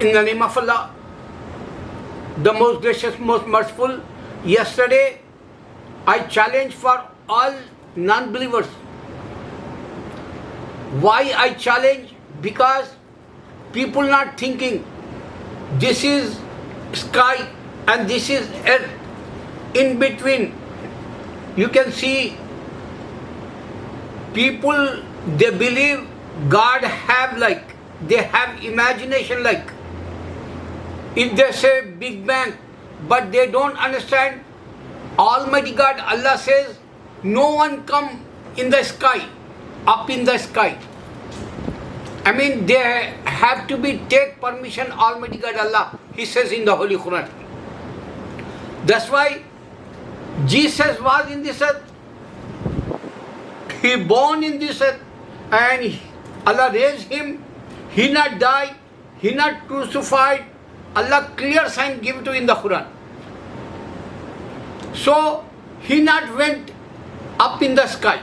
In the name of Allah, the most gracious, most merciful, yesterday I challenged for all non-believers. Why I challenge? Because people not thinking this is sky and this is earth. In between, you can see people, they believe God have like, they have imagination like. If they say Big Bang, but they don't understand Almighty God, Allah says, no one come in the sky, up in the sky. I mean, they have to be take permission, Almighty God, Allah, He says in the Holy Quran. That's why Jesus was in this earth. He born in this earth and Allah raised Him. He not died, He not crucified. Allah clear sign give to in the Quran. So He not went up in the sky.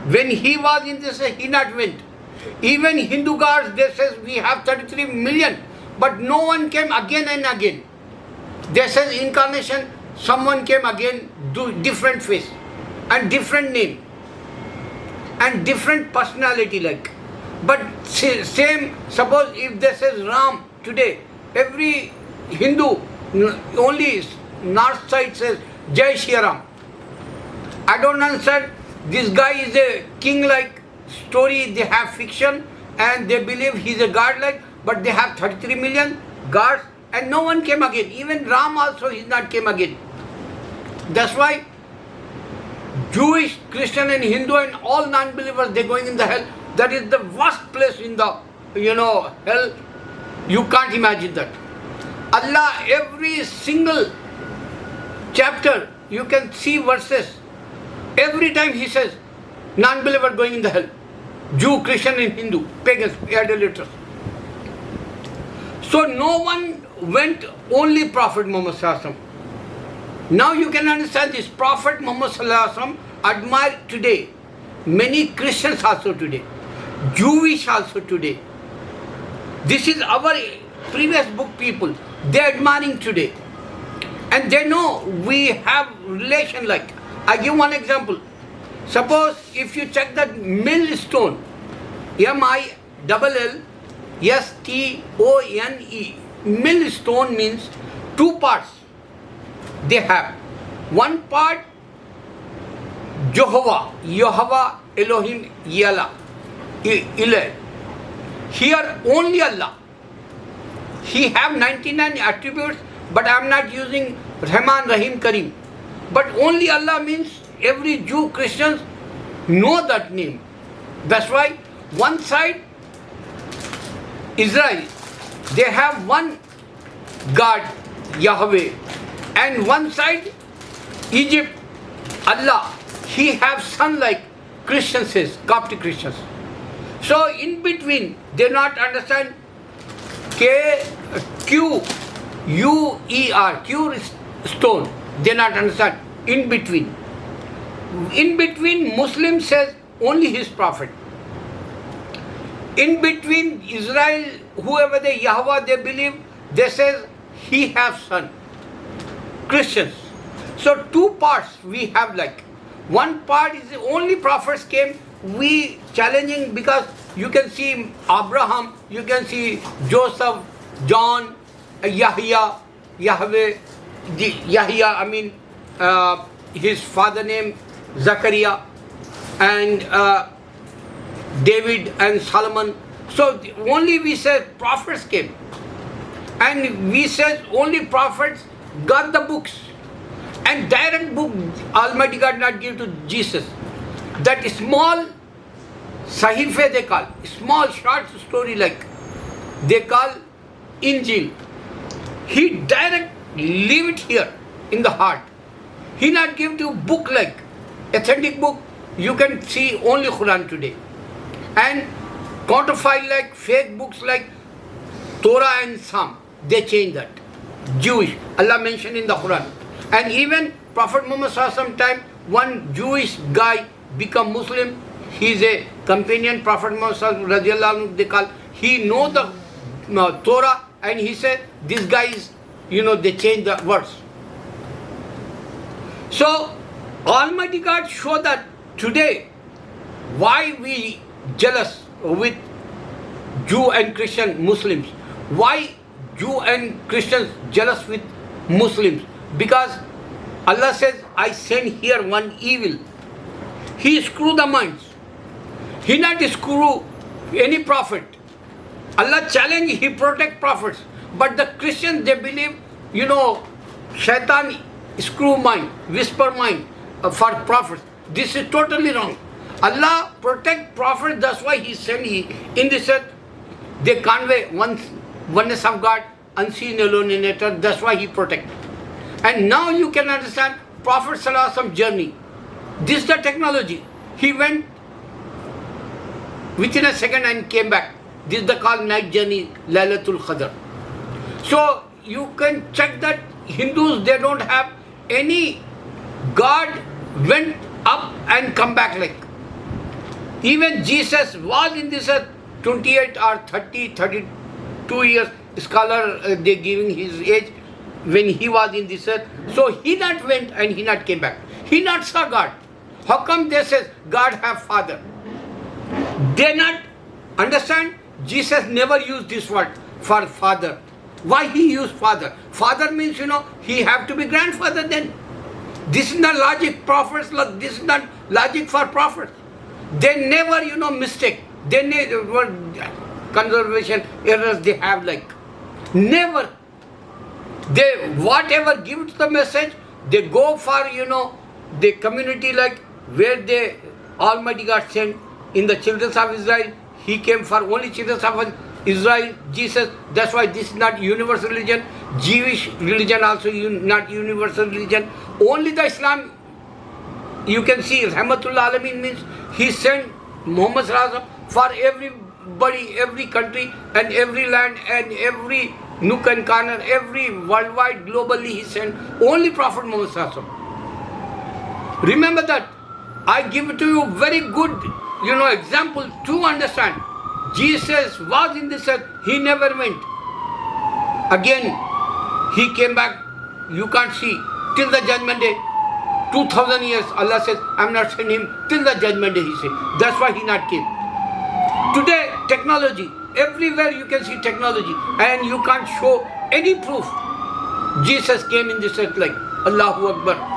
When He was in this, He not went. Even Hindu gods, they says we have 33 million, but no one came again and again. They says incarnation, someone came again, do different face and different name and different personality like. But same, suppose if they says Ram today, every Hindu only north side says Jai Shri Ram. I don't understand. This guy is a king like story, they have fiction and they believe he's a god like, but they have 33 million gods and no one came again. Even Ram also is not came again. That's why Jewish, Christian and Hindu and all non-believers, they're going in the hell. That is the worst place in the, hell. You can't imagine that. Allah, every single chapter, you can see verses. Every time He says, non-believer going in the hell. Jew, Christian and Hindu, pagans, idolaters. So no one went, only Prophet Muhammad Sallallahu Alaihi Wasallam. Now you can understand this. Prophet Muhammad Sallallahu Alaihi Wasallam admired today. Many Christians also today. Jewish also today. This is our previous book people. They are admiring today. And they know we have relation like. I give one example. Suppose if you check that millstone, millstone, millstone means two parts they have. One part, Jehovah, Elohim, Yala, Ilah. Here only Allah. He have 99 attributes, but I am not using Rahman, Rahim, Karim. But only Allah means every Jew, Christians know that name. That's why one side, Israel, they have one God, Yahweh. And one side, Egypt, Allah, He have son like Christians says, Coptic Christians. So in between, they not understand Q-U-E-R, Q is stone. They not understand. In between. In between, Muslim says only his prophet. In between Israel, whoever they Yahweh they believe, they says he have son. Christians. So two parts we have like. One part is the only prophets came, we challenging because you can see Abraham, you can see Joseph, John, Yahya, Yahweh, his father name Zachariah and David and Solomon. So only we said prophets came. And we said only prophets got the books. And direct book Almighty God not give to Jesus. That small Sahife they call, small short story like they call Injil. He direct leave it here in the heart. He not give to book like authentic book. You can see only Quran today. And counterfeit like fake books like Torah and Psalm. They change that. Jewish. Allah mentioned in the Quran. And even Prophet Muhammad Sallallahu Alaihi Wasallam time, one Jewish guy become Muslim. He is a companion. Prophet Muhammad Sallallahu Alaihi Wasallam, they call he know the Torah, and he said, these guys, they change the words. So, Almighty God show that today, why we jealous with Jew and Christian Muslims. Why Jew and Christians jealous with Muslims? Because Allah says, I send here one evil. He screw the minds. He not screw any prophet. Allah challenge, he protect prophets. But the Christians, they believe, Shaitan screw mind, whisper mind for prophets. This is totally wrong. Allah protect prophets, that's why he sent in this earth. They convey oneness of God, unseen, alone in nature. That's why he protect. And now you can understand Prophet ﷺ journey. This is the technology. He went within a second and came back. This is the called night journey, Laylatul Qadr. So you can check that Hindus, they don't have any God went up and come back like. Even Jesus was in this earth 28 or 30, 32 years. Scholar, they giving his age when he was in this earth. So he not went and he not came back. He not saw God. How come they say God have father? They not understand. Jesus never used this word for father. Why he used father? Father means, he have to be grandfather then. This is not logic, prophets, this is not logic for prophets. They never, mistake. They never, conservation errors they have like. Never. They, whatever gives the message, they go for, the community like where they, Almighty God sent in the children of Israel. He came for only children of Israel, Jesus. That's why this is not universal religion. Jewish religion also not universal religion. Only the Islam, you can see, Rahmatullah Alameen means he sent Muhammad Sallallahu for everybody, every country and every land and every nook and corner, every worldwide, globally he sent only Prophet Muhammad Sallallahu. Remember that. I give to you very good, example to understand. Jesus was in this earth, he never went. Again, he came back, you can't see, till the judgment day. 2000 years, Allah says, I'm not sending him till the judgment day, he said. That's why he not came. Today, technology, everywhere you can see technology, and you can't show any proof. Jesus came in this earth like, Allahu Akbar.